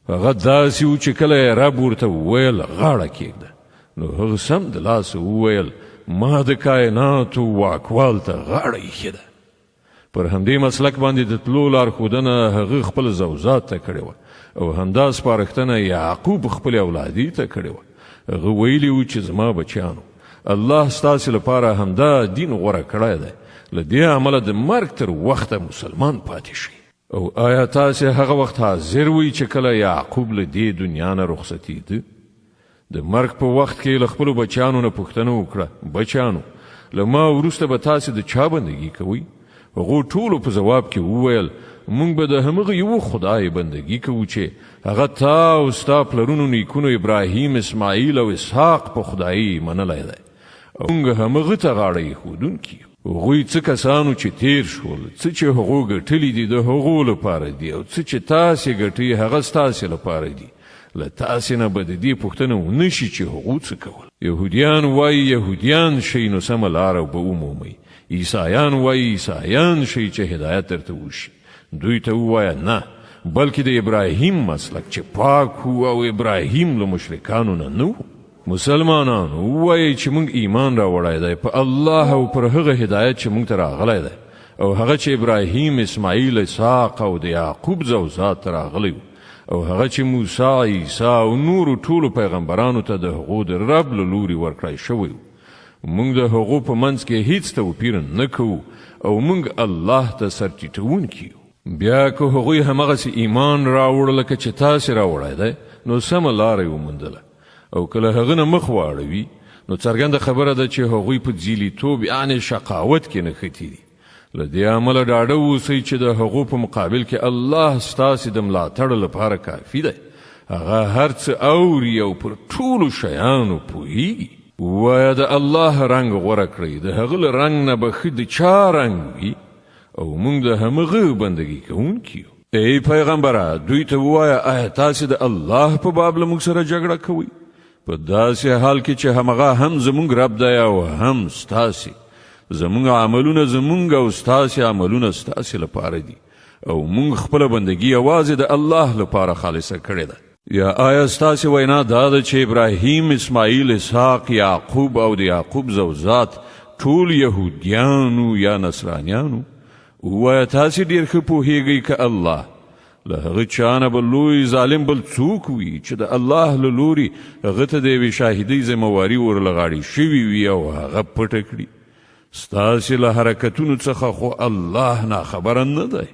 هغه داسې و چې کله یې رب ورته وویل غاړه کېږده نو هغه سم د لاسه وویل ما د کائناتو واکوال ته غاړه ایښې ده. پر همدې مسلک باندې د تلو لارښودنه هغه خپل زوجات ته کړې وه او همدا سپارښتنه یعقوب خپل اولادي ته کړې وه. هغه ویلي و چې زما بچیانو الله ستاسې لپاره همدا دین غوره کړی دی، له دې امله د مرګ تر وخته مسلمان پاتې شي. او آیا تاسې هغه وخت حاضر وئ چې کله یعقوب له دې دنیا نه رخصتېده؟ د مرګ په وخت کې له خپلو بچیانو نه پوښتنه وکړه بچیانو له ما وروسته به تاسې د چا بندګي کوئ؟ هغو ټولو په ځواب کې وویل موږ به د همغه یو خدای بندګي کوو چې هغه تا او ستا پلرونو نیکونو ابراهیم اسماعیل او اسحاق په خدایي منلی دی او موږ همغه ته غاړه ایښودونکي یو. هغوی څه کسانو چې تیر شول څه چې هغو ګټلي دي د هغو لپاره دي او څه چې تاسې ګټئ هغه ستاسې لپاره دي. له تاسې نه به د دې پوښتنه ونه شي چې هغو څه کول. یهودیان وایي یهودیان شئ نو سمه لاره به ومومئ، عیسایان وایي عیسایان شئ چې هدایت درته وشي. دوی ته ووایه نه بلکې د ابراهیم مسلک چې پاک و او ابراهیم له مشرکانو نه نه و. مسلمانانو ووایئ چې موږ ایمان راوړی دی په الله او پر هغه هدایت چې موږ ته راغلی دی او هغه چې ابراهیم اسماعیل اسحاق او د یعقوب زوجات ته راغلی و او هغه چې موسی عیسی او نورو ټولو پیغمبرانو ته د هغو د رب له لوري ورکړی شوی و. موږ د هغو په منځ کې هیڅ توپیر نه کوو او موږ الله ته سر ټیټوونکي یو. بیا که هغوی همغسې ایمان راوړه لکه چې تاسې راوړی دی نو سمه لاره یې وموندله او که له هغه نه مخ واړوي نو څرګنده خبره ده چې هغوی په ځیلیتوب یعنې شقاوت کې نښتي دي. له دې امله ډاډه اوسئ چې د هغو په مقابل کې الله ستاسې د ملاتړ لپاره کافي دی. هغه هر څه اوري او پر ټولو شیانو پوهیږي. ووایه د الله رنګ غوره کړئ، د هغه له رنګ نه به ښه د چا رنګ وي او موږ د همغه بندګي کوونکي یو. ای پیغمبره دوی ته ووایه آیا تاسې د الله په باب له موږ سره جګړه کوئ؟ په داسې حال کې چې همغه هم زموږ رب دی او هم ستاسې. زموږ عملونه زموږ او ستاسې عملونه ستاسې لپاره دي او موږ خپله بندګي یوازې د الله لپاره خالصه کړې ده. یا آیا ستاسې وینا دا ده چې ابراهیم اسماعیل اسحاق یعقوب او د یعقوب زوجات ټول یهودیانو یا نصرانیانو؟ ووایه تاسې ډېر ښه پوهیږئ که الله له هغه چا نه به لوی ظالم بل څوک وي چې د الله له لوري هغه ته د یوې شاهدۍ ذمهواري ورله غاړې شوي وي او هغه پټه کړي. ستاسې له حرکتونو څخه خو الله ناخبره نه دی.